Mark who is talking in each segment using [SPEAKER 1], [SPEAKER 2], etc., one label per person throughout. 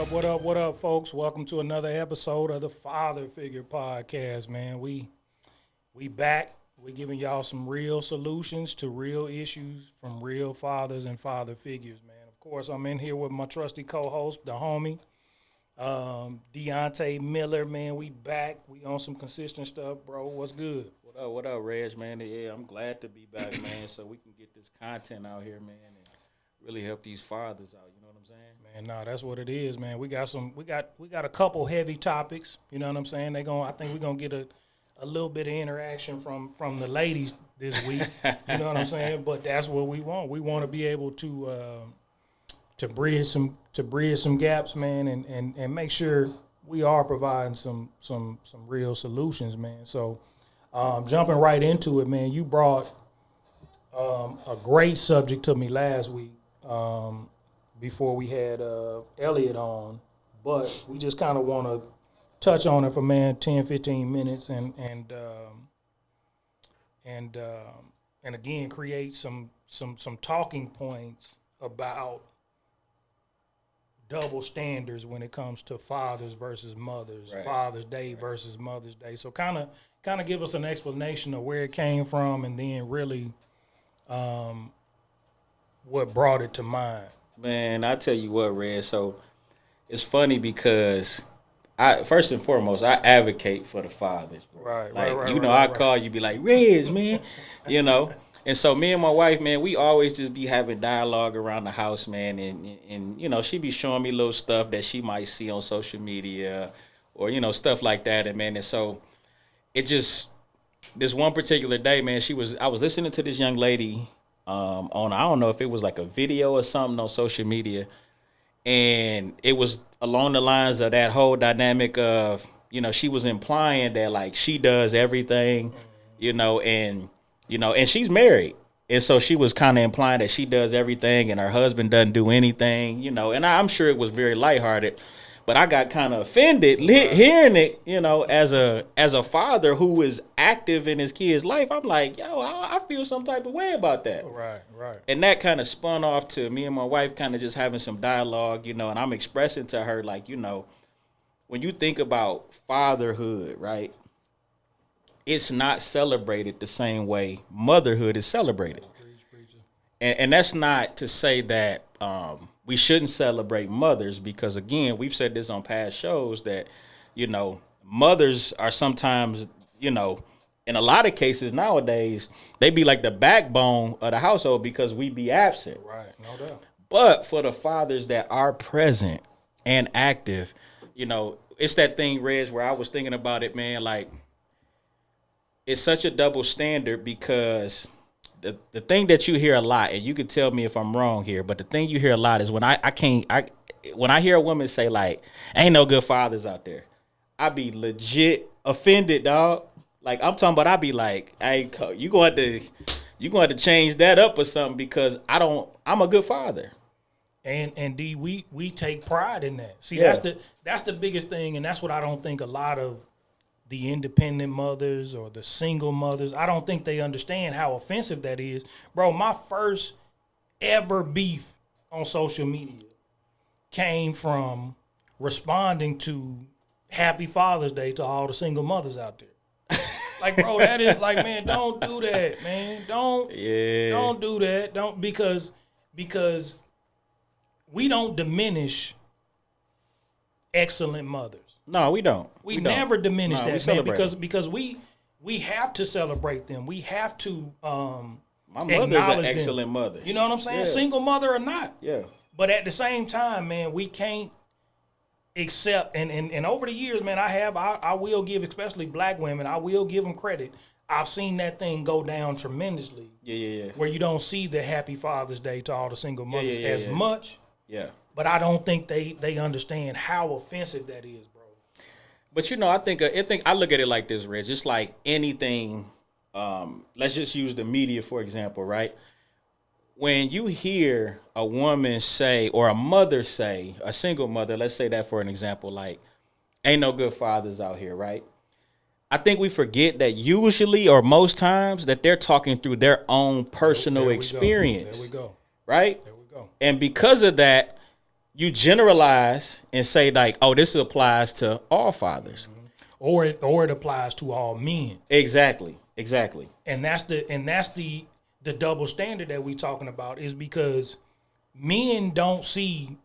[SPEAKER 1] What up, folks? Welcome to another episode of the Father Figure Podcast, man. We back. We giving y'all some real solutions to real issues from real fathers and father figures, man. Of course, I'm in here with my trusty co-host, the homie, Deontay Miller, man. We back. We on some consistent stuff, bro. What's good?
[SPEAKER 2] What up, Reg, man? Yeah, I'm glad to be back, man, so we can get this content out here, man, and really help these fathers out. You know what I'm saying?
[SPEAKER 1] Man, nah, that's what it is, man. We got a couple heavy topics. You know what I'm saying? I think we're gonna get a little bit of interaction from the ladies this week. You know what I'm saying? But that's what we want. We want to be able to bridge some gaps, man, and make sure we are providing some real solutions, man. So jumping right into it, man, you brought a great subject to me last week. Before we had Elliot on, but we just kind of want to touch on it for 10, 15 minutes and again create some talking points about double standards when it comes to fathers versus mothers,
[SPEAKER 2] Right.
[SPEAKER 1] Father's Day versus Mother's Day. So kind of give us an explanation of where it came from and then really what brought it to mind.
[SPEAKER 2] Man, I tell you what, Reg. So it's funny because first and foremost, I advocate for the fathers, bro. I call you, be like, Reg, man, you know. And so me and my wife, man, we always just be having dialogue around the house, man, and you know, she be showing me little stuff that she might see on social media or, you know, stuff like that. And man, and so it just this one particular day, man, I was listening to this young lady on, I don't know if it was like a video or something on social media, and it was along the lines of that whole dynamic of, you know, she was implying that like she does everything, and she's married, and so she was kind of implying that she does everything and her husband doesn't do anything, and I'm sure it was very lighthearted. But I got kind of offended hearing it, as a father who is active in his kid's life. I'm like, yo, I feel some type of way about that.
[SPEAKER 1] Right.
[SPEAKER 2] And that kind of spun off to me and my wife kind of just having some dialogue, and I'm expressing to her, like, when you think about fatherhood, right, it's not celebrated the same way motherhood is celebrated. And that's not to say that we shouldn't celebrate mothers, because again, we've said this on past shows that, mothers are sometimes, in a lot of cases nowadays, they be like the backbone of the household because we be absent.
[SPEAKER 1] Right, no doubt.
[SPEAKER 2] But for the fathers that are present and active, it's that thing, Reg, where I was thinking about it, man, like it's such a double standard because the thing that you hear a lot, and you can tell me if I'm wrong here, but the thing you hear a lot is when when I hear a woman say like, ain't no good fathers out there, I be legit offended, dog. Like I'm talking about, I be like, hey, you going to change that up or something, because I'm a good father.
[SPEAKER 1] And D, we take pride in that. See,
[SPEAKER 2] Yeah.
[SPEAKER 1] that's the biggest thing, and that's what I don't think a lot of the independent mothers or the single mothers, I don't think they understand how offensive that is. Bro, my first ever beef on social media came from responding to Happy Father's Day to all the single mothers out there. Like, bro, that is like, man, don't do that, man. Don't do that. Don't because we don't diminish excellent mothers.
[SPEAKER 2] No, we don't.
[SPEAKER 1] We never diminish
[SPEAKER 2] No, we
[SPEAKER 1] that, man,
[SPEAKER 2] celebrate
[SPEAKER 1] because we have to celebrate them. We have to
[SPEAKER 2] My mother's an
[SPEAKER 1] acknowledge
[SPEAKER 2] excellent
[SPEAKER 1] them.
[SPEAKER 2] mother.
[SPEAKER 1] You know what I'm saying?
[SPEAKER 2] Yeah.
[SPEAKER 1] Single mother or not.
[SPEAKER 2] Yeah.
[SPEAKER 1] But at the same time, man, we can't accept, and over the years, man, I will give, especially black women, I will give them credit. I've seen that thing go down tremendously.
[SPEAKER 2] Yeah.
[SPEAKER 1] Where you don't see the Happy Father's Day to all the single mothers as much.
[SPEAKER 2] Yeah.
[SPEAKER 1] But I don't think they understand how offensive that is, bro.
[SPEAKER 2] But I think I look at it like this, Reg. Just like anything, let's just use the media for example, right? When you hear a woman say, or a mother say, a single mother, let's say that for an example, like, ain't no good fathers out here, right? I think we forget that usually, or most times, that they're talking through their own personal experience.
[SPEAKER 1] There we go.
[SPEAKER 2] Right?
[SPEAKER 1] There we go.
[SPEAKER 2] And because of that, you generalize and say like, oh, this applies to all fathers.
[SPEAKER 1] Or it applies to all men.
[SPEAKER 2] Exactly.
[SPEAKER 1] And that's the double standard that we talking about, is because men don't see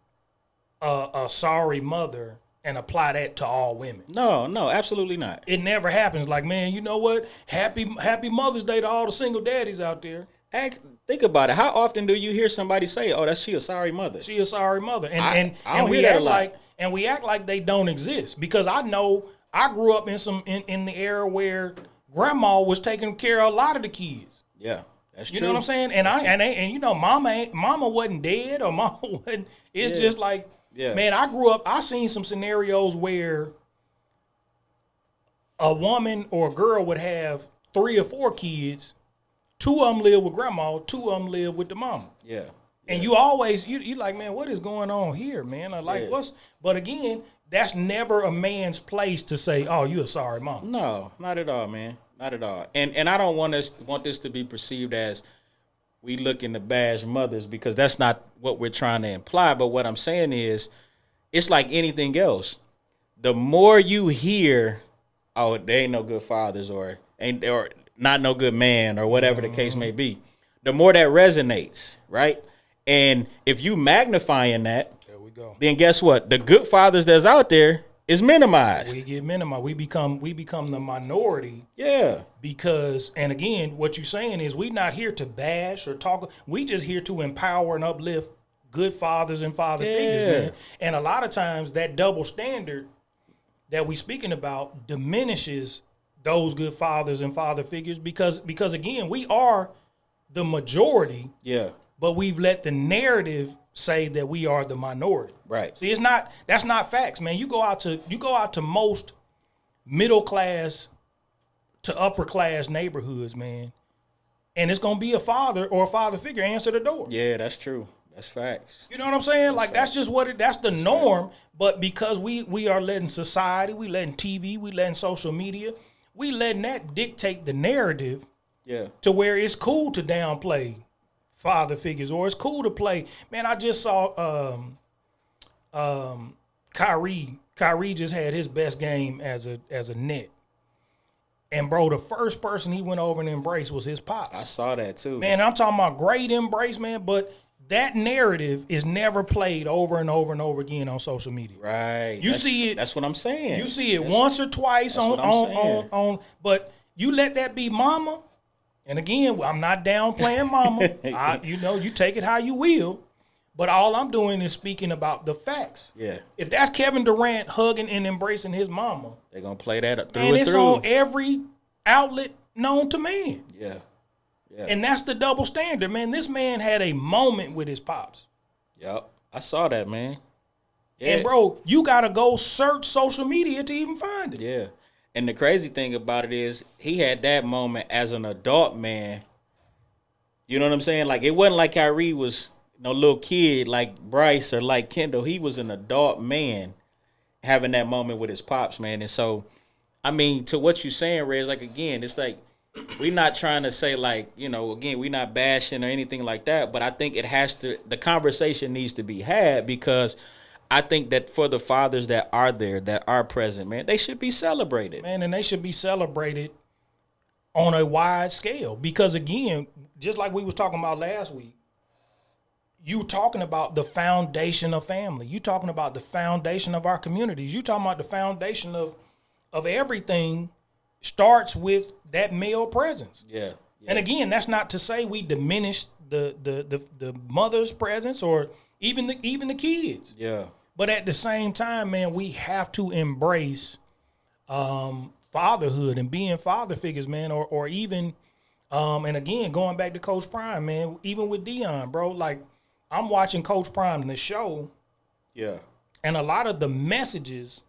[SPEAKER 1] a sorry mother and apply that to all women.
[SPEAKER 2] No, absolutely not.
[SPEAKER 1] It never happens. Like, man, you know what? Happy Mother's Day to all the single daddies out there.
[SPEAKER 2] Think about it. How often do you hear somebody say, "Oh, she a sorry mother"?
[SPEAKER 1] She a sorry mother,
[SPEAKER 2] I don't hear that a lot.
[SPEAKER 1] We act like they don't exist, because I know I grew up in the era where grandma was taking care of a lot of the kids.
[SPEAKER 2] Yeah, that's true.
[SPEAKER 1] You know what I'm saying? And you know, mama wasn't dead, or mama wasn't. It's just like, man, I grew up. I seen some scenarios where a woman or a girl would have 3 or 4 kids. 2 of them live with grandma, 2 of them live with the mama.
[SPEAKER 2] Yeah.
[SPEAKER 1] And you always, you like, man, what is going on here, man? But again, that's never a man's place to say, oh, you a sorry mom.
[SPEAKER 2] No, not at all, man. Not at all. And I don't want this to be perceived as we looking to bash mothers, because that's not what we're trying to imply. But what I'm saying is, it's like anything else. The more you hear, oh, they ain't no good fathers, or not no good man, or whatever the case may be, the more that resonates, right? And if you magnifying that,
[SPEAKER 1] there we go.
[SPEAKER 2] Then guess what? The good fathers that's out there is minimized.
[SPEAKER 1] We get minimized. We become the minority.
[SPEAKER 2] Yeah.
[SPEAKER 1] Because, and again, what you're saying is, we're not here to bash or talk. We just here to empower and uplift good fathers and father figures, man. And a lot of times that double standard that we speaking about diminishes those good fathers and father figures, because again, we are the majority.
[SPEAKER 2] Yeah.
[SPEAKER 1] But we've let the narrative say that we are the minority.
[SPEAKER 2] Right.
[SPEAKER 1] See, that's not facts, man. You go out to most middle class to upper class neighborhoods, man, and it's gonna be a father or a father figure answer the door.
[SPEAKER 2] Yeah, that's true. That's facts.
[SPEAKER 1] You know what I'm saying? That's just that's the norm. But because we are letting society, we letting TV, we letting social media, we letting that dictate the narrative.
[SPEAKER 2] Yeah.
[SPEAKER 1] To where it's cool to downplay father figures, or it's cool to play. Man, I just saw Kyrie. Kyrie just had his best game as a net. And bro, the first person he went over and embraced was his pops.
[SPEAKER 2] I saw that too.
[SPEAKER 1] Man, I'm talking about great embrace, man, but that narrative is never played over and over and over again on social media.
[SPEAKER 2] Right.
[SPEAKER 1] You see it.
[SPEAKER 2] That's what I'm saying.
[SPEAKER 1] You see it once or twice on, but you let that be mama. And again, I'm not downplaying mama. You take it how you will. But all I'm doing is speaking about the facts.
[SPEAKER 2] Yeah.
[SPEAKER 1] If that's Kevin Durant hugging and embracing his mama,
[SPEAKER 2] they're going to play that through
[SPEAKER 1] and
[SPEAKER 2] and
[SPEAKER 1] it's
[SPEAKER 2] through.
[SPEAKER 1] on every outlet known to man.
[SPEAKER 2] Yeah. Yeah.
[SPEAKER 1] And that's the double standard, man. This man had a moment with his pops.
[SPEAKER 2] Yep. I saw that, man. Yeah.
[SPEAKER 1] And, bro, you got to go search social media to even find it.
[SPEAKER 2] Yeah. And the crazy thing about it is, he had that moment as an adult man. You know what I'm saying? Like, it wasn't like Kyrie was no little kid like Bryce or like Kendall. He was an adult man having that moment with his pops, man. And so, I mean, to what you're saying, Rez, like, again, it's like, we're not trying to say, like, again, we're not bashing or anything like that. But I think the conversation needs to be had, because I think that for the fathers that are there, that are present, man, they should be celebrated.
[SPEAKER 1] Man, and they should be celebrated on a wide scale. Because, again, just like we was talking about last week, you talking about the foundation of family. You talking about the foundation of our communities. You talking about the foundation of everything starts with that male presence.
[SPEAKER 2] Yeah.
[SPEAKER 1] And, again, that's not to say we diminish the mother's presence or even the kids.
[SPEAKER 2] Yeah.
[SPEAKER 1] But at the same time, man, we have to embrace fatherhood and being father figures, man, or even, and again, going back to Coach Prime, man, even with Dion, bro, like, I'm watching Coach Prime, the show.
[SPEAKER 2] Yeah.
[SPEAKER 1] And a lot of the messages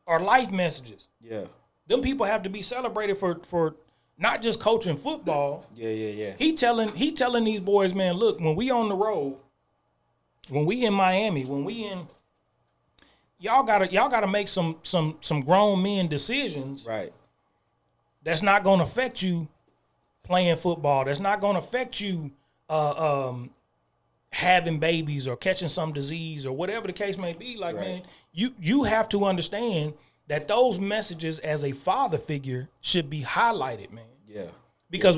[SPEAKER 1] are life messages.
[SPEAKER 2] Yeah.
[SPEAKER 1] Them people have to be celebrated for not just coaching football.
[SPEAKER 2] Yeah.
[SPEAKER 1] He telling these boys, man, look, when we on the road, when we in Miami, when we in, y'all gotta make some grown men decisions.
[SPEAKER 2] Right.
[SPEAKER 1] That's not gonna affect you playing football. That's not gonna affect you having babies or catching some disease or whatever the case may be. Like, man, you have to understand that those messages as a father figure should be highlighted, man.
[SPEAKER 2] Yeah.
[SPEAKER 1] Because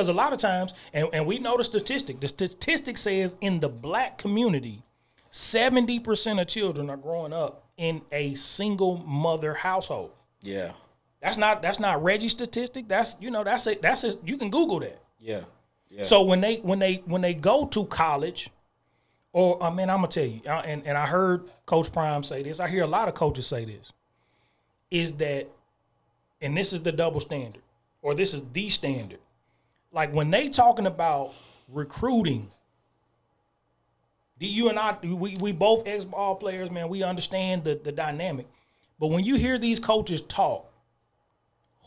[SPEAKER 1] a lot of times, and we know the statistic. The statistic says in the black community, 70% of children are growing up in a single mother household.
[SPEAKER 2] Yeah.
[SPEAKER 1] That's not Reggie's statistic. That's you can Google that.
[SPEAKER 2] Yeah. Yeah.
[SPEAKER 1] So when they go to college, or I mean, I'm gonna tell you, and I heard Coach Prime say this. I hear a lot of coaches say this. Is that, and this is the double standard, or this is the standard. Like when they talking about recruiting, you and I, we both ex-ball players, man. We understand the dynamic. But when you hear these coaches talk,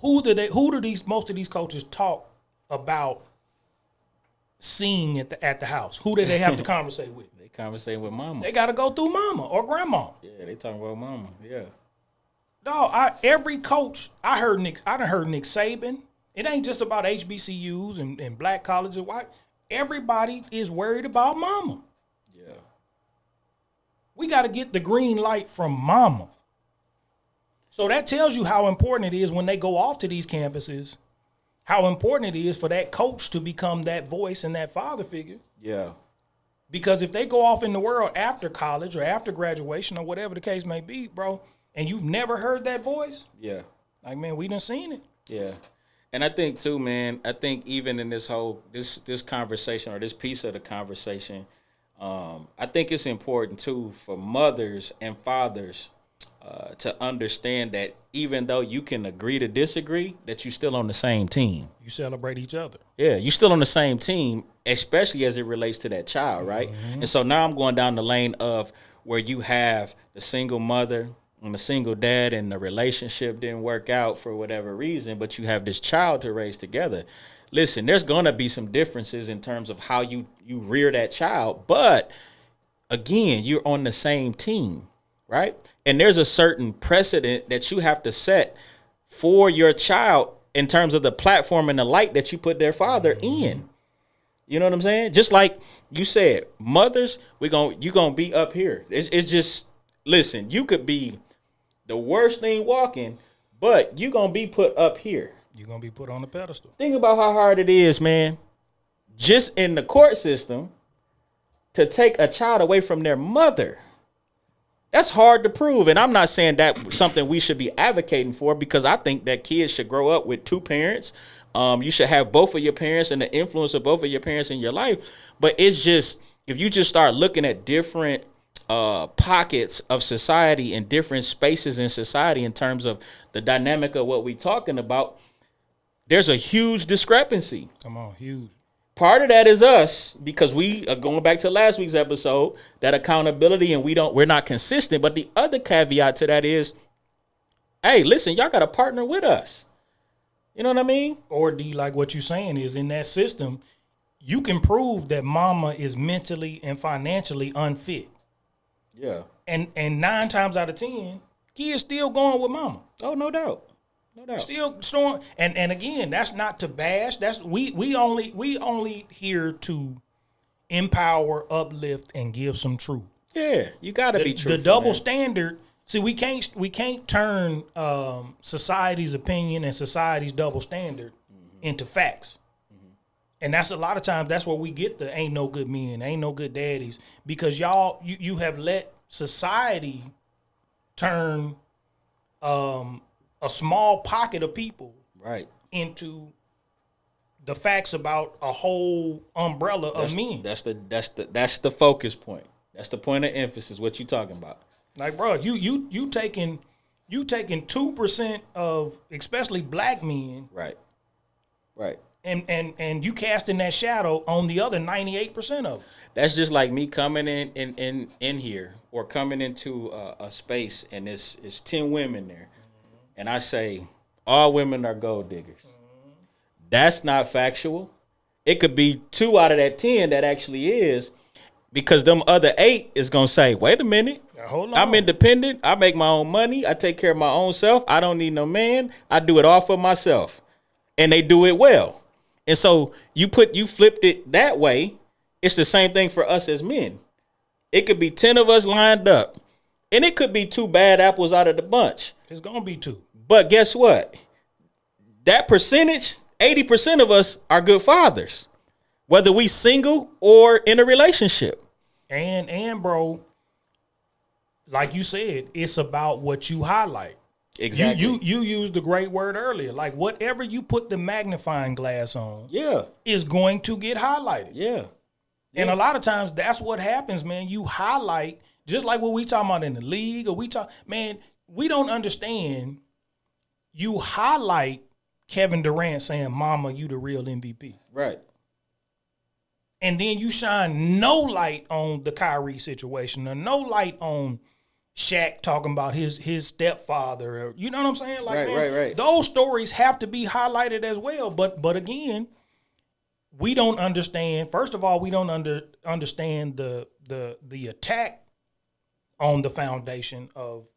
[SPEAKER 1] who do most of these coaches talk about seeing at the house? Who do they have to conversate with?
[SPEAKER 2] They conversate with mama.
[SPEAKER 1] They got to go through mama or grandma.
[SPEAKER 2] Yeah, they talking about mama. Yeah.
[SPEAKER 1] Dog, every coach, I done heard Nick Saban. It ain't just about HBCUs and black colleges. White. Everybody is worried about mama.
[SPEAKER 2] Yeah.
[SPEAKER 1] We got to get the green light from mama. So that tells you how important it is when they go off to these campuses, how important it is for that coach to become that voice and that father figure.
[SPEAKER 2] Yeah.
[SPEAKER 1] Because if they go off in the world after college or after graduation or whatever the case may be, bro, and you've never heard that voice,
[SPEAKER 2] yeah,
[SPEAKER 1] like, man, we done seen it.
[SPEAKER 2] Yeah. And I think too, man, even in this whole this conversation or this piece of the conversation, I think it's important too for mothers and fathers to understand that even though you can agree to disagree, that you're still on the same team.
[SPEAKER 1] You celebrate each other.
[SPEAKER 2] Yeah, you're still on the same team, especially as it relates to that child, right? Mm-hmm. And so now I'm going down the lane of where you have the single mother and the single dad and the relationship didn't work out for whatever reason, but you have this child to raise together. Listen, there's going to be some differences in terms of how you rear that child, but again, you're on the same team, right? And there's a certain precedent that you have to set for your child in terms of the platform and the light that you put their father in. You know what I'm saying? Just like you said, mothers, you're gonna be up here. It's just, listen, you could be the worst thing walking, but you're gonna be put up here.
[SPEAKER 1] You're gonna be put on the pedestal.
[SPEAKER 2] Think about how hard it is, man, just in the court system to take a child away from their mother. That's hard to prove. And I'm not saying that's something we should be advocating for, because I think that kids should grow up with two parents. You should have both of your parents and the influence of both of your parents in your life. But it's just, if you just start looking at different pockets of society and different spaces in society in terms of the dynamic of what we're talking about, there's a huge discrepancy.
[SPEAKER 1] Come on, huge.
[SPEAKER 2] Part of that is us, because we are going back to last week's episode, that accountability, and we're not consistent. But the other caveat to that is, hey, listen, y'all got to partner with us. You know what I mean?
[SPEAKER 1] Or D, like what you're saying is, in that system, you can prove that mama is mentally and financially unfit.
[SPEAKER 2] Yeah.
[SPEAKER 1] And 9 times out of 10, kids still going with mama.
[SPEAKER 2] Oh, no doubt. No doubt.
[SPEAKER 1] Still strong. And again, that's not to bash. That's we only here to empower, uplift, and give some truth.
[SPEAKER 2] Yeah, you got to be truthful.
[SPEAKER 1] The double standard. See, we can't turn society's opinion and society's double standard into facts. And that's a lot of times that's where we get the ain't no good men, ain't no good daddies, because you have let society turn a small pocket of people
[SPEAKER 2] right
[SPEAKER 1] into the facts about a whole umbrella of men.
[SPEAKER 2] That's the focus point. That's the point of emphasis. What you talking about?
[SPEAKER 1] Like, bro, you taking 2% of especially black men,
[SPEAKER 2] right,
[SPEAKER 1] and you casting that shadow on the other 98% of them.
[SPEAKER 2] That's just like me coming in here, or coming into a space and it's 10 women there, and I say all women are gold diggers. That's not factual. It could be 2 out of that 10 that actually is, because them other 8 is gonna say, wait a minute.
[SPEAKER 1] Hold on.
[SPEAKER 2] I'm independent. I make my own money. I take care of my own self. I don't need no man. I do it all for myself. And they do it well. And so you flipped it that way, it's the same thing for us as men. It could be 10 of us lined up, and it could be 2 bad apples out of the bunch.
[SPEAKER 1] It's going to be 2.
[SPEAKER 2] But guess what? That percentage, 80% of us are good fathers, whether we single or in a relationship.
[SPEAKER 1] And bro, like you said, it's about what you highlight.
[SPEAKER 2] Exactly.
[SPEAKER 1] You used the great word earlier. Like whatever you put the magnifying glass on, is going to get highlighted.
[SPEAKER 2] Yeah.
[SPEAKER 1] And a lot of times that's what happens, man. You highlight, just like what we talking about in the league, or man, we don't understand. You highlight Kevin Durant saying, "Mama, you the real MVP."
[SPEAKER 2] Right.
[SPEAKER 1] And then you shine no light on the Kyrie situation, or no light on Shaq talking about his stepfather, or, you know what I'm saying? Like,
[SPEAKER 2] right.
[SPEAKER 1] Those stories have to be highlighted as well. But again, we don't understand. First of all, we don't understand the attack on the foundation of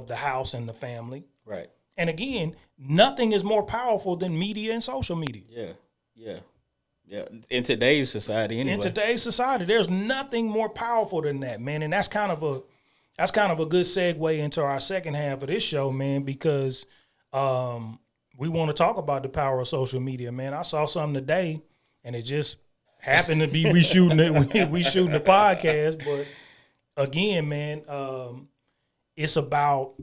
[SPEAKER 1] the house and the family.
[SPEAKER 2] Right.
[SPEAKER 1] And again, nothing is more powerful than media and social media.
[SPEAKER 2] Yeah. In today's society, anyway.
[SPEAKER 1] In today's society, there's nothing more powerful than that, man. And that's kind of a good segue into our second half of this show, man, because we want to talk about the power of social media, man. I saw something today, and it just happened to be we shooting the podcast, but again, man, it's about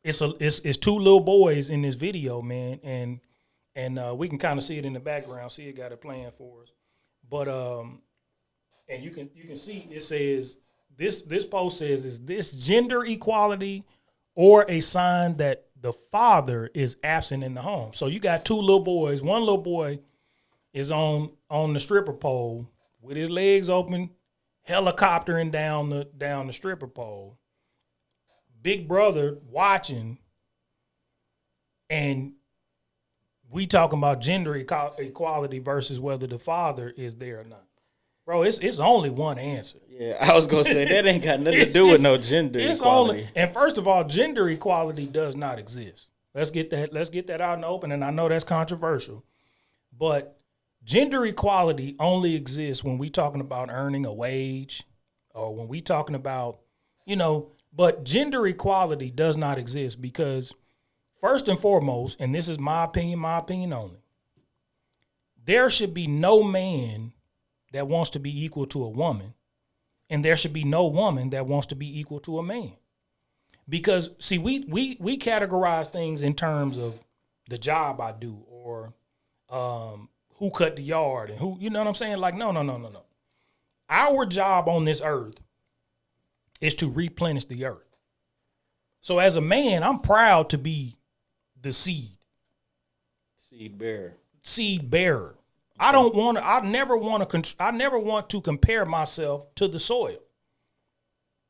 [SPEAKER 1] it's 2 little boys in this video, man, and we can kind of see it in the background. See, it got it playing for us, but and you can see it says this post says, "Is this gender equality or a sign that the father is absent in the home?" So you got 2 little boys. One little boy is on the stripper pole with his legs open, helicoptering down the stripper pole. Big brother watching, and we talking about gender equality versus whether the father is there or not. Bro, it's only one answer.
[SPEAKER 2] Yeah, I was gonna say that ain't got nothing to do with no gender equality.
[SPEAKER 1] And first of all, gender equality does not exist. Let's get that out in the open. And I know that's controversial, but gender equality only exists when we talking about earning a wage, or when we talking about, but gender equality does not exist because, first and foremost, and this is my opinion only, there should be no man that wants to be equal to a woman, and there should be no woman that wants to be equal to a man. Because, see, we categorize things in terms of the job I do, or who cut the yard, and who, you know what I'm saying? Like, no. Our job on this earth is to replenish the earth. So as a man, I'm proud to be the seed bearer. I never want to compare myself to the soil.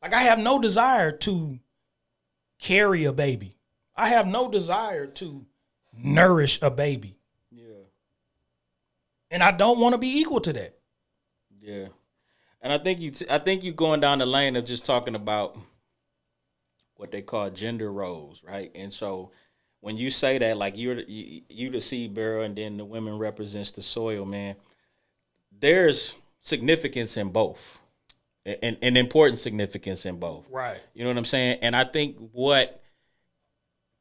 [SPEAKER 1] Like, I have no desire to carry a baby. I have no desire to nourish a baby.
[SPEAKER 2] Yeah.
[SPEAKER 1] And I don't want to be equal to that.
[SPEAKER 2] Yeah. And I think you going down the lane of just talking about what they call gender roles, right? And so when you say that, like, you the seed bearer, and then the women represents the soil, man, there's significance in both, and important significance in both.
[SPEAKER 1] Right.
[SPEAKER 2] You know what I'm saying? And I think what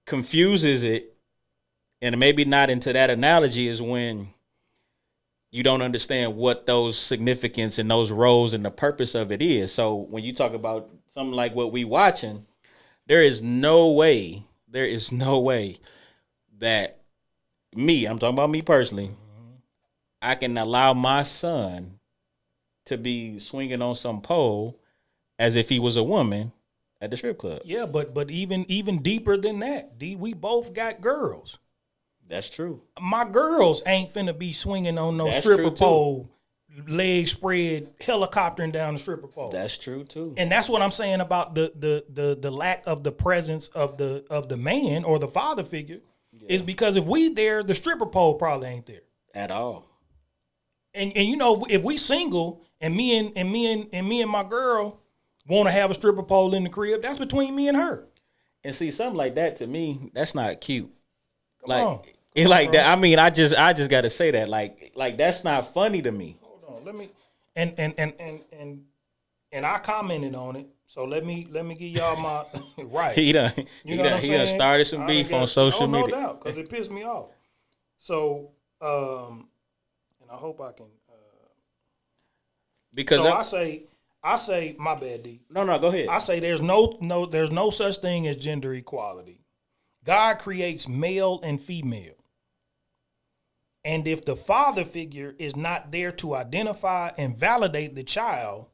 [SPEAKER 2] confuses it, and maybe not into that analogy, is when you don't understand what those significance and those roles and the purpose of it is. So when you talk about something like what we watching, there is no way that I'm talking about me personally, I can allow my son to be swinging on some pole as if he was a woman at the strip club.
[SPEAKER 1] Yeah, but even deeper than that, we both got girls.
[SPEAKER 2] That's true.
[SPEAKER 1] My girls ain't finna be swinging on no stripper pole, legs spread, helicoptering down the stripper pole.
[SPEAKER 2] That's true too.
[SPEAKER 1] And that's what I'm saying about the lack of the presence of the man or the father figure, is because if we there, the stripper pole probably ain't there
[SPEAKER 2] at all.
[SPEAKER 1] And if we single and me and my girl want to have a stripper pole in the crib, that's between me and her.
[SPEAKER 2] And see, something like that, to me, that's not cute.
[SPEAKER 1] Come on.
[SPEAKER 2] And like that, I mean, I just got to say that, like that's not funny to me.
[SPEAKER 1] Hold on, let me, and I commented on it, so let me give y'all my right.
[SPEAKER 2] He done started some beef on social
[SPEAKER 1] media.
[SPEAKER 2] No
[SPEAKER 1] doubt, because it pissed me off. So, and I hope I can.
[SPEAKER 2] Because
[SPEAKER 1] I say, my bad, D.
[SPEAKER 2] No, go ahead.
[SPEAKER 1] I say there's no such thing as gender equality. God creates male and female. And if the father figure is not there to identify and validate the child,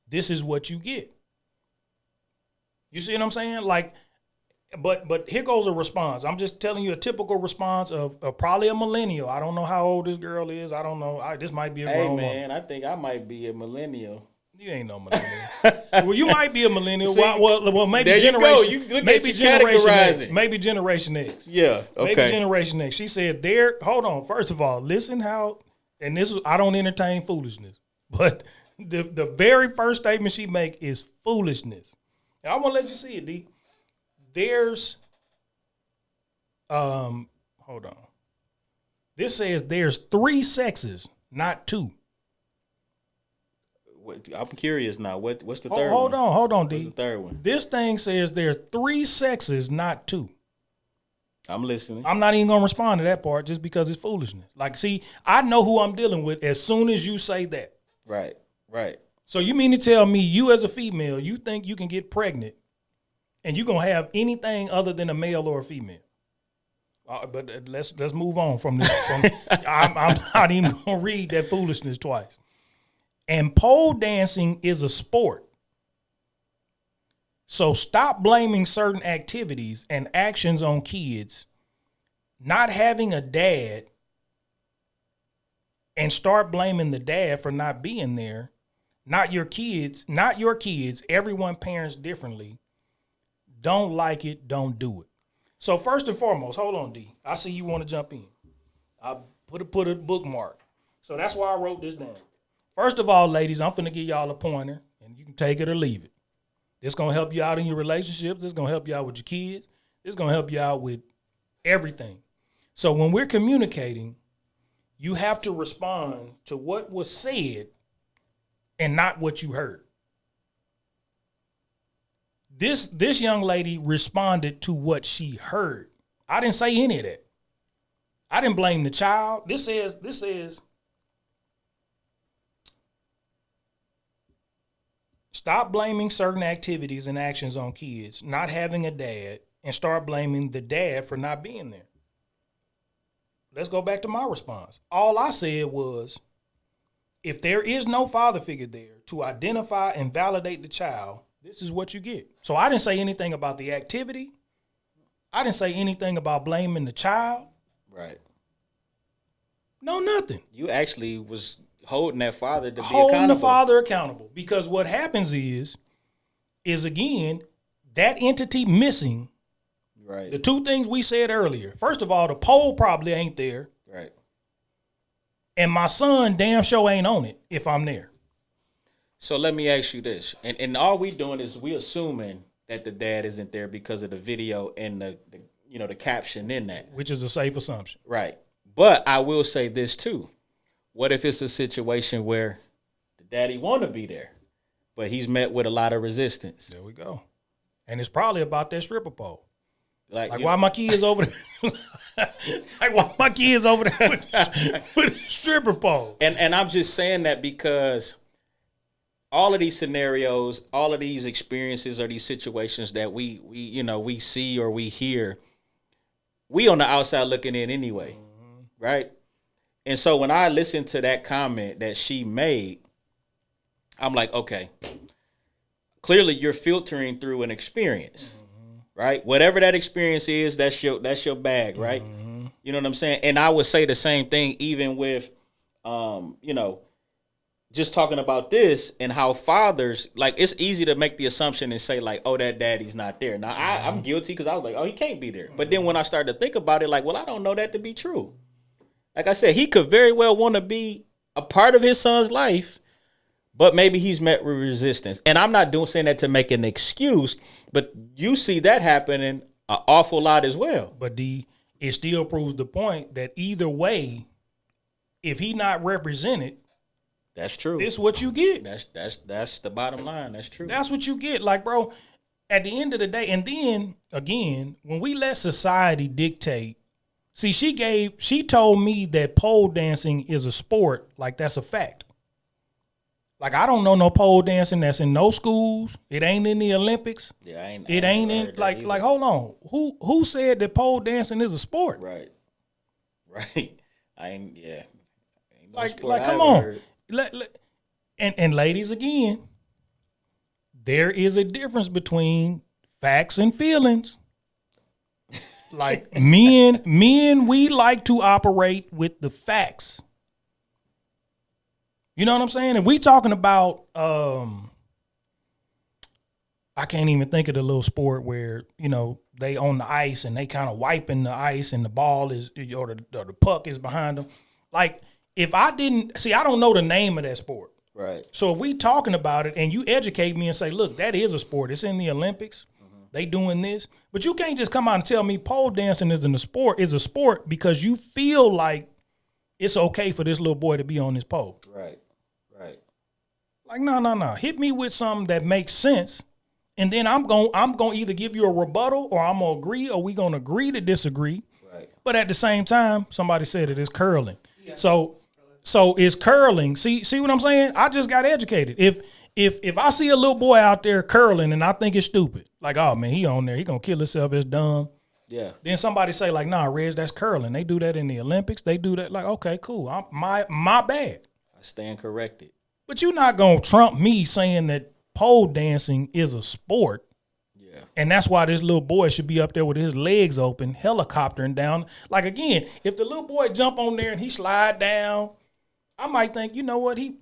[SPEAKER 1] this is what you get. You see what I'm saying? Like, but here goes a response. I'm just telling you a typical response of probably a millennial. I don't know how old this girl is. I don't know. This might be a grown woman.
[SPEAKER 2] Hey, man, I think I might be a millennial.
[SPEAKER 1] You ain't no millennial. Well, you might be a millennial.
[SPEAKER 2] See,
[SPEAKER 1] well, maybe
[SPEAKER 2] there
[SPEAKER 1] generation.
[SPEAKER 2] You go.
[SPEAKER 1] Maybe Generation X. Maybe Generation X.
[SPEAKER 2] Yeah. Okay.
[SPEAKER 1] Maybe Generation X. She said, "There." Hold on. First of all, listen how. And this is, I don't entertain foolishness, but the very first statement she make is foolishness. And I want to let you see it, D. There's, hold on. This says there's 3 sexes, not 2.
[SPEAKER 2] I'm curious now. What's the third
[SPEAKER 1] one? Hold on, D.
[SPEAKER 2] What's the third one?
[SPEAKER 1] This thing says there are 3 sexes, not 2.
[SPEAKER 2] I'm listening.
[SPEAKER 1] I'm not even gonna respond to that part just because it's foolishness. Like, see, I know who I'm dealing with as soon as you say that.
[SPEAKER 2] Right.
[SPEAKER 1] So you mean to tell me you as a female, you think you can get pregnant and you're gonna have anything other than a male or a female? But let's move on from this. I'm not even gonna read that foolishness twice. And pole dancing is a sport. So stop blaming certain activities and actions on kids not having a dad and start blaming the dad for not being there. Not your kids. Everyone parents differently. Don't like it, don't do it. So first and foremost, hold on, D. I see you want to jump in. I put a bookmark. So that's why I wrote this down. First of all, ladies, I'm finna give y'all a pointer, and you can take it or leave it. This gonna help you out in your relationships. This gonna help you out with your kids. This gonna help you out with everything. So when we're communicating, you have to respond to what was said and not what you heard. This young lady responded to what she heard. I didn't say any of that. I didn't blame the child. This says. Stop blaming certain activities and actions on kids not having a dad and start blaming the dad for not being there. Let's go back to my response. All I said was, if there is no father figure there to identify and validate the child, this is what you get. So I didn't say anything about the activity. I didn't say anything about blaming the child.
[SPEAKER 2] Right.
[SPEAKER 1] No, nothing.
[SPEAKER 2] You actually was holding that father to be
[SPEAKER 1] accountable. Holding the father accountable. Because what happens is again, that entity missing.
[SPEAKER 2] Right.
[SPEAKER 1] The 2 things we said earlier. First of all, the pole probably ain't there.
[SPEAKER 2] Right.
[SPEAKER 1] And my son damn sure ain't on it if I'm there.
[SPEAKER 2] So let me ask you this. And all we doing is we assuming that the dad isn't there because of the video and the caption in that.
[SPEAKER 1] Which is a safe assumption.
[SPEAKER 2] Right. But I will say this too. What if it's a situation where the daddy want to be there, but he's met with a lot of resistance?
[SPEAKER 1] There we go. And it's probably about that stripper pole. Like why my kids over there? Like why my kids over there with stripper pole?
[SPEAKER 2] And I'm just saying that because all of these scenarios, all of these experiences or these situations that we see or we hear, we on the outside looking in anyway, right? And so when I listened to that comment that she made, I'm like, okay, clearly you're filtering through an experience, right? Whatever that experience is, that's your bag, right? You know what I'm saying? And I would say the same thing even with, just talking about this and how fathers, like, it's easy to make the assumption and say like, oh, that daddy's not there. Now I'm guilty because I was like, oh, he can't be there. But then when I started to think about it, like, well, I don't know that to be true. Like I said, he could very well want to be a part of his son's life, but maybe he's met with resistance. And I'm not saying that to make an excuse, but you see that happening an awful lot as well.
[SPEAKER 1] But it still proves the point that either way, if he not represented,
[SPEAKER 2] that's true.
[SPEAKER 1] This what you get.
[SPEAKER 2] That's the bottom line. That's true.
[SPEAKER 1] That's what you get. Like, bro, at the end of the day, and then again, when we let society dictate, see, she told me that pole dancing is a sport. Like, that's a fact. Like, I don't know no pole dancing that's in no schools. It ain't in the Olympics.
[SPEAKER 2] Yeah,
[SPEAKER 1] it ain't in like hold on. Who said that pole dancing is a sport?
[SPEAKER 2] Right. I ain't yeah. Ain't no
[SPEAKER 1] like
[SPEAKER 2] sport
[SPEAKER 1] come on. And ladies, again, there is a difference between facts and feelings. Like men, we like to operate with the facts. You know what I'm saying? And we talking about, I can't even think of the little sport where, you know, they on the ice and they kind of wiping the ice and the ball is, or the puck is behind them. Like, if I didn't, see, I don't know the name of that sport.
[SPEAKER 2] Right.
[SPEAKER 1] So if we talking about it and you educate me and say, look, that is a sport. It's in the Olympics. They doing this. But you can't just come out and tell me pole dancing is a sport because you feel like it's okay for this little boy to be on this pole.
[SPEAKER 2] Right.
[SPEAKER 1] Like, no. Hit me with something that makes sense. And then I'm going to either give you a rebuttal or I'm going to agree, or we going to agree to disagree.
[SPEAKER 2] Right.
[SPEAKER 1] But at the same time, somebody said it is curling. Yeah. So it's curling. See what I'm saying? I just got educated. If I see a little boy out there curling and I think it's stupid, like, oh man, he on there, he gonna kill himself, it's dumb.
[SPEAKER 2] Yeah.
[SPEAKER 1] Then somebody say like, nah, Reg, that's curling. They do that in the Olympics. They do that. Like, okay, cool. My bad.
[SPEAKER 2] I stand corrected.
[SPEAKER 1] But you're not gonna trump me saying that pole dancing is a sport.
[SPEAKER 2] Yeah.
[SPEAKER 1] And that's why this little boy should be up there with his legs open, helicoptering down. Like, again, if the little boy jump on there and he slide down, I might think, you know what, he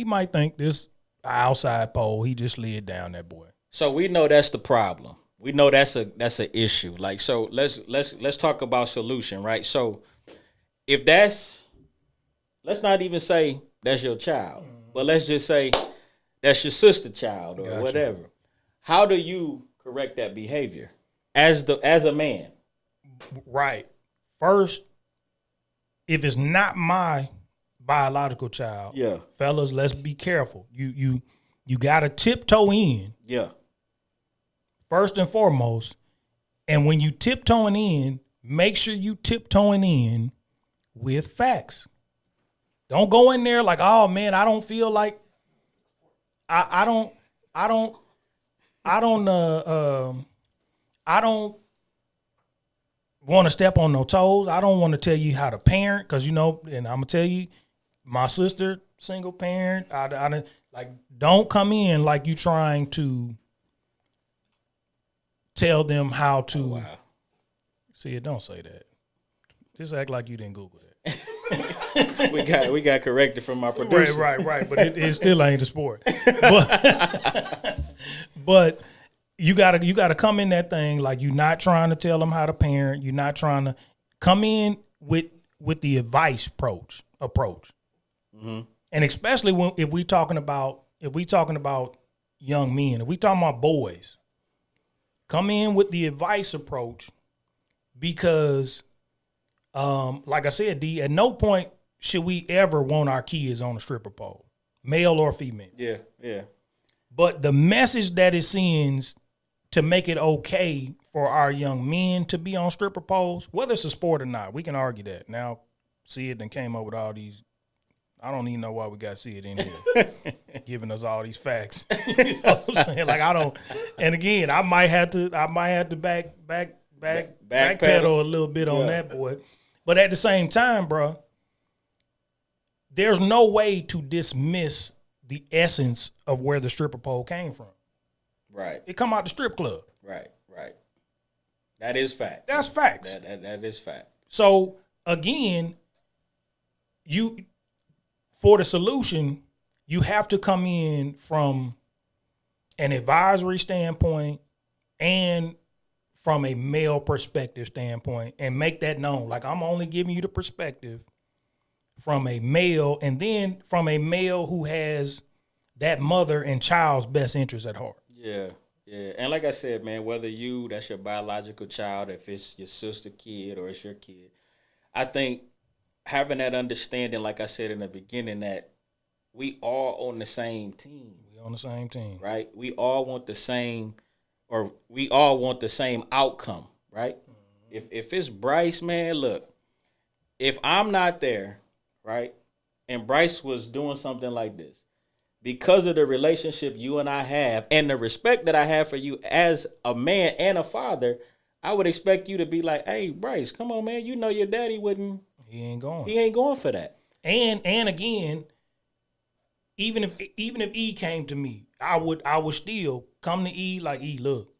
[SPEAKER 1] might think this outside pole, he just slid down, that boy.
[SPEAKER 2] So we know that's the problem. We know that's an issue. Like, so let's talk about solution, right? So if let's not even say that's your child, but let's just say that's your sister child or whatever. How do you correct that behavior as a man?
[SPEAKER 1] Right. First, if it's not my biological child,
[SPEAKER 2] yeah,
[SPEAKER 1] fellas, let's be careful. You gotta tiptoe in.
[SPEAKER 2] Yeah.
[SPEAKER 1] First and foremost, and when you tiptoeing in, make sure you tiptoeing in with facts. Don't go in there like, oh man, I don't feel like I don't want to step on no toes. I don't want to tell you how to parent, because and I'm gonna tell you, my sister, single parent. I like, don't come in like you trying to tell them how to.
[SPEAKER 2] Oh, wow.
[SPEAKER 1] See, it don't say that. Just act like you didn't Google that.
[SPEAKER 2] we got corrected from our producer.
[SPEAKER 1] Right. But it still ain't a sport. But you gotta come in that thing like you're not trying to tell them how to parent. You're not trying to come in with the advice approach. Mm-hmm. And especially if we talking about young men, if we talking about boys, come in with the advice approach, because like I said, D, at no point should we ever want our kids on a stripper pole, male or female.
[SPEAKER 2] Yeah.
[SPEAKER 1] But the message that it sends to make it okay for our young men to be on stripper poles, whether it's a sport or not, we can argue that. Now, see it and came up with all these. I don't even know why we got see it in here, giving us all these facts. You know what I'm saying? Like, I don't. And again, I might have to backpedal a little bit on that, boy. But at the same time, bro, there's no way to dismiss the essence of where the stripper pole came from. Right. It come out the strip club.
[SPEAKER 2] Right. That is fact.
[SPEAKER 1] That's facts.
[SPEAKER 2] That is fact.
[SPEAKER 1] So again, for the solution, you have to come in from an advisory standpoint and from a male perspective standpoint, and make that known. Like, I'm only giving you the perspective from a male, and then from a male who has that mother and child's best interest at heart.
[SPEAKER 2] Yeah. Yeah, and like I said, man, whether that's your biological child, if it's your sister kid or it's your kid, I think having that understanding, like I said in the beginning, that we all on the same team.
[SPEAKER 1] We on the same team.
[SPEAKER 2] Right? We all want the same, or we all want the same outcome, right? Mm-hmm. If it's Bryce, man, look, if I'm not there, right, and Bryce was doing something like this, because of the relationship you and I have and the respect that I have for you as a man and a father, I would expect you to be like, hey, Bryce, come on, man. You know your daddy wouldn't.
[SPEAKER 1] He ain't going.
[SPEAKER 2] He ain't going for that.
[SPEAKER 1] And again, even if E came to me, I would still come to E like, E, look,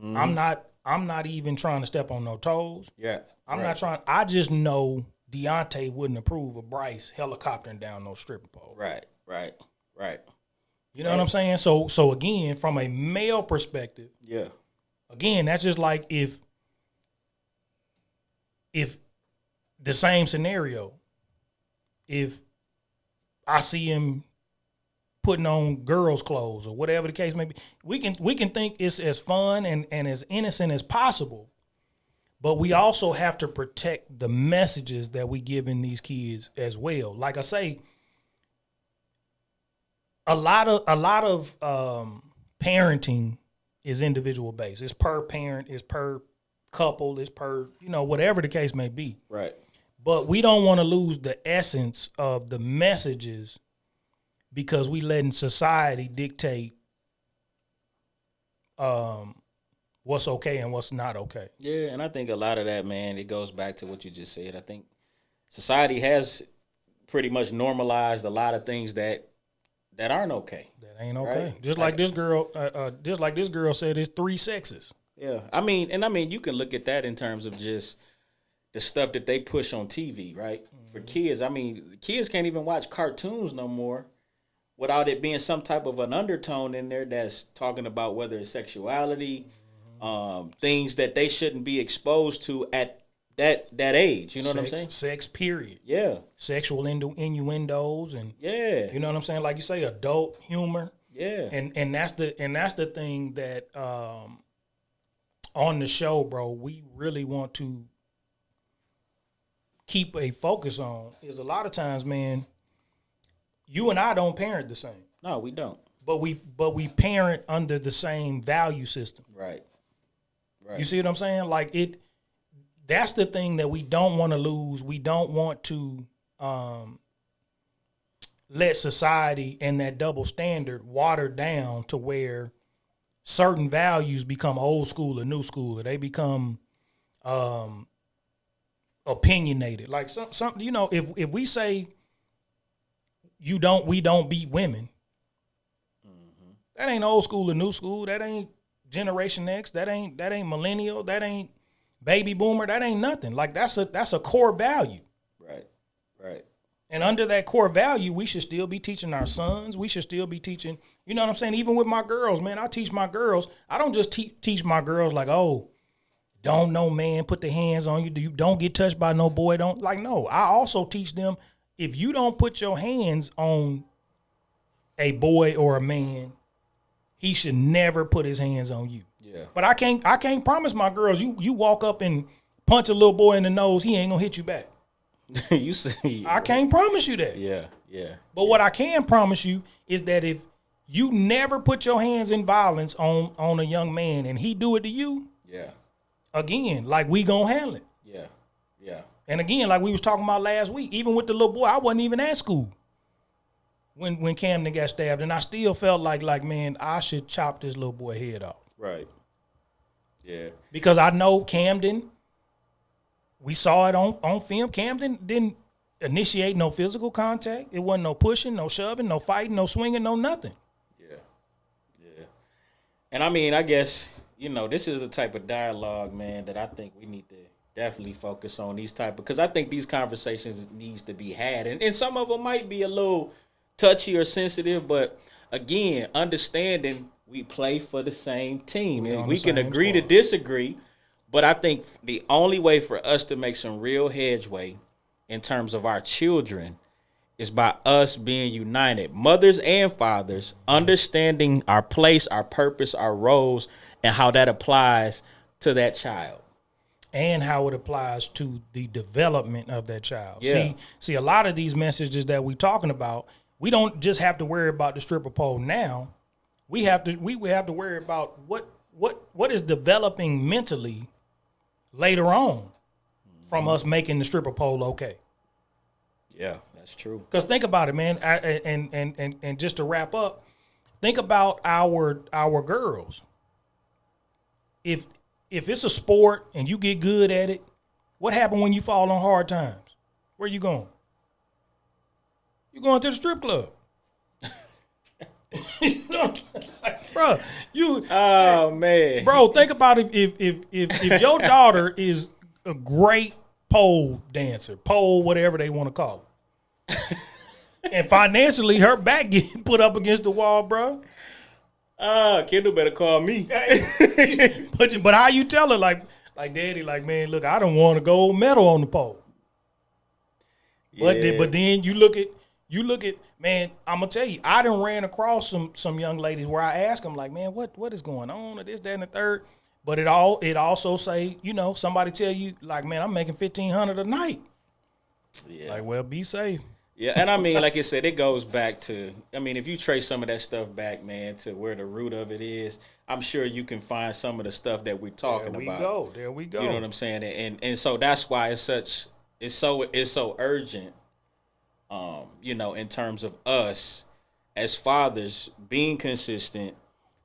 [SPEAKER 1] I'm not even trying to step on no toes.
[SPEAKER 2] Yeah.
[SPEAKER 1] I'm not trying. I just know Deontay wouldn't approve of Bryce helicoptering down no stripper pole.
[SPEAKER 2] Right.
[SPEAKER 1] You know what I'm saying? So again, from a male perspective,
[SPEAKER 2] yeah.
[SPEAKER 1] Again, that's just like if the same scenario, if I see him putting on girls' clothes or whatever the case may be, we can think it's as fun and as innocent as possible, but we also have to protect the messages that we give in these kids as well. Like I say, a lot of parenting is individual based. It's per parent, it's per couple, it's per, whatever the case may be.
[SPEAKER 2] Right.
[SPEAKER 1] But we don't want to lose the essence of the messages because we letting society dictate what's okay and what's not okay.
[SPEAKER 2] Yeah, and I think a lot of that, man, it goes back to what you just said. I think society has pretty much normalized a lot of things that aren't okay.
[SPEAKER 1] That ain't okay.
[SPEAKER 2] Right?
[SPEAKER 1] Just like this girl said, it's 3 sexes.
[SPEAKER 2] Yeah, I mean, you can look at that in terms of just the stuff that they push on TV, right? Mm-hmm. For kids, I mean, kids can't even watch cartoons no more without it being some type of an undertone in there that's talking about whether it's sexuality, things that they shouldn't be exposed to at that age. You know what I'm saying?
[SPEAKER 1] Sex, period.
[SPEAKER 2] Yeah.
[SPEAKER 1] Sexual innuendos and
[SPEAKER 2] yeah.
[SPEAKER 1] You know what I'm saying? Like you say, adult humor.
[SPEAKER 2] Yeah.
[SPEAKER 1] And that's the thing that on the show, bro, we really want to keep a focus on is a lot of times, man, you and I don't parent the same.
[SPEAKER 2] No, we don't.
[SPEAKER 1] But we parent under the same value system.
[SPEAKER 2] Right.
[SPEAKER 1] You see what I'm saying? Like that's the thing that we don't want to lose. We don't want to let society and that double standard water down to where certain values become old school or new school, or they become opinionated. Like some if we say we don't beat women, mm-hmm. That ain't old school or new school. That ain't Generation X. That ain't millennial. That ain't baby boomer. That ain't nothing. Like that's a core value.
[SPEAKER 2] Right.
[SPEAKER 1] And under that core value, we should still be teaching our sons. We should still be teaching, you know what I'm saying? Even with my girls, man, I teach my girls. I don't just teach my girls like, oh, don't no man put their hands on you. Don't get touched by no boy. No. I also teach them, if you don't put your hands on a boy or a man, he should never put his hands on you.
[SPEAKER 2] Yeah.
[SPEAKER 1] But I can't promise my girls, you walk up and punch a little boy in the nose, he ain't gonna hit you back.
[SPEAKER 2] You see,
[SPEAKER 1] I can't promise you that.
[SPEAKER 2] Yeah.
[SPEAKER 1] But what I can promise you is that if you never put your hands in violence on a young man and he do it to you, again, like we gonna handle it.
[SPEAKER 2] Yeah.
[SPEAKER 1] And again, like we was talking about last week, even with the little boy, I wasn't even at school when Camden got stabbed, and I still felt like man, I should chop this little boy head off.
[SPEAKER 2] Right. Yeah.
[SPEAKER 1] Because I know Camden. We saw it on film. Camden didn't initiate no physical contact. It wasn't no pushing, no shoving, no fighting, no swinging, no nothing.
[SPEAKER 2] Yeah. And I mean, I guess, this is the type of dialogue, man, that I think we need to definitely focus on because I think these conversations needs to be had. And some of them might be a little touchy or sensitive, but again, understanding we play for the same team. And we can agree to disagree. But I think the only way for us to make some real headway in terms of our children It's by us being united, mothers and fathers, understanding our place, our purpose, our roles, and how that applies to that child.
[SPEAKER 1] And how it applies to the development of that child.
[SPEAKER 2] Yeah.
[SPEAKER 1] See, a lot of these messages that we're talking about, we don't just have to worry about the stripper pole now. We have to worry about what is developing mentally later on from us making the stripper pole okay.
[SPEAKER 2] Yeah, that's true.
[SPEAKER 1] Because think about it, man. And just to wrap up, think about our girls. If it's a sport and you get good at it, what happened when you fall on hard times? Where you going? You going to the strip club. You know, like, bro,
[SPEAKER 2] oh man,
[SPEAKER 1] bro, think about if your daughter is a great pole dancer, pole whatever they want to call it, and financially her back get put up against the wall, bro.
[SPEAKER 2] Kendall better call me.
[SPEAKER 1] But how you tell her like daddy, like, man, look, I don't want a gold medal on the pole.
[SPEAKER 2] Yeah.
[SPEAKER 1] But then you look at, man, I'm gonna tell you, I done ran across some young ladies where I ask them like, man, what is going on, or this, that, and the third. But it also say, you know, somebody tell you like, man, I'm making $1,500 a night.
[SPEAKER 2] Yeah.
[SPEAKER 1] Like, well, be safe.
[SPEAKER 2] Yeah, and I mean, like I said, it goes back to, I mean, if you trace some of that stuff back, man, to where the root of it is, I'm sure you can find some of the stuff that we're talking about.
[SPEAKER 1] There we go.
[SPEAKER 2] You know what I'm saying? And so that's why it's so urgent, you know, in terms of us as fathers being consistent,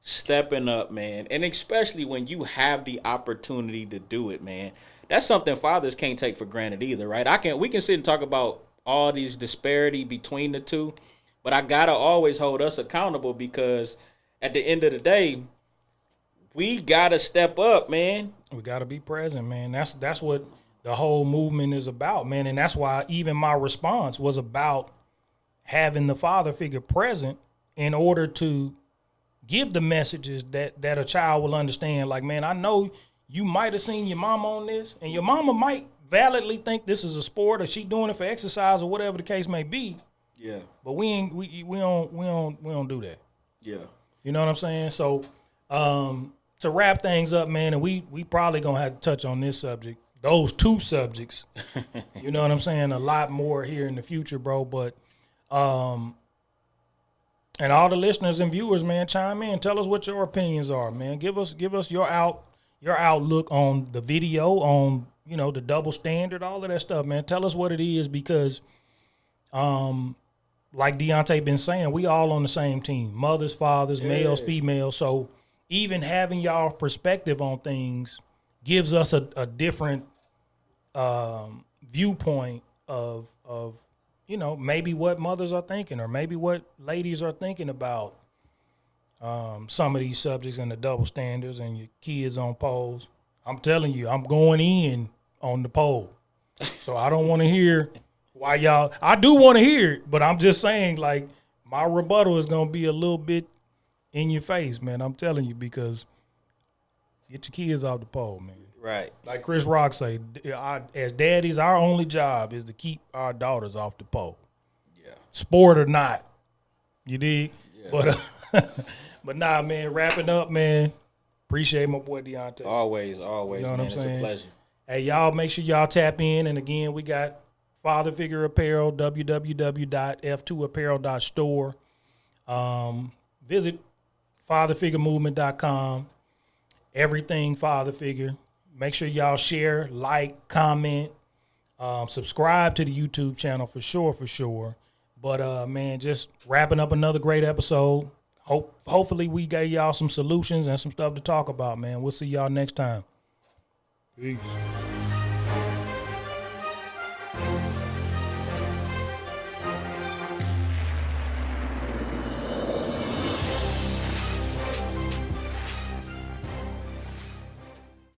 [SPEAKER 2] stepping up, man, and especially when you have the opportunity to do it, man. That's something fathers can't take for granted either, right? We can sit and talk about all these disparity between the two, but I gotta always hold us accountable, because at the end of the day, we gotta step up, man.
[SPEAKER 1] We gotta be present, man. That's what the whole movement is about, man. And that's why even my response was about having the father figure present in order to give the messages that a child will understand. Like, man, I know you might have seen your mama on this, and your mama might validly think this is a sport, or she doing it for exercise, or whatever the case may be.
[SPEAKER 2] Yeah.
[SPEAKER 1] But we don't do that.
[SPEAKER 2] Yeah.
[SPEAKER 1] You know what I'm saying? So to wrap things up, man, and we probably gonna have to touch on this subject, those two subjects. You know what I'm saying? A lot more here in the future, bro. But and all the listeners and viewers, man, chime in. Tell us what your opinions are, man. Give us your outlook on the video, on, you know, the double standard, all of that stuff, man. Tell us what it is, because like Deontay been saying, we all on the same team. Mothers, fathers, males, females. So even having y'all perspective on things gives us a different viewpoint of you know, maybe what mothers are thinking, or maybe what ladies are thinking about some of these subjects and the double standards and your kids on poles. I'm telling you, I'm going in on the pole. So I don't want to hear why y'all, I do want to hear it, but I'm just saying, like, my rebuttal is going to be a little bit in your face, man. I'm telling you, because get your kids off the pole, man.
[SPEAKER 2] Right.
[SPEAKER 1] Like Chris Rock say, as daddies, our only job is to keep our daughters off the pole.
[SPEAKER 2] Yeah.
[SPEAKER 1] Sport or not. You dig?
[SPEAKER 2] Yeah.
[SPEAKER 1] But nah, man, wrapping up, man. Appreciate my boy Deontay.
[SPEAKER 2] Always,
[SPEAKER 1] You know
[SPEAKER 2] man.
[SPEAKER 1] what I'm
[SPEAKER 2] It's
[SPEAKER 1] saying?
[SPEAKER 2] a pleasure.
[SPEAKER 1] Hey, y'all, make sure y'all tap in. And again, we got Father Figure Apparel, www.f2apparel.store. Visit fatherfiguremovement.com. Everything Father Figure. Make sure y'all share, like, comment, subscribe to the YouTube channel for sure. But man, just wrapping up another great episode. Hopefully we gave y'all some solutions and some stuff to talk about, man. We'll see y'all next time. Peace.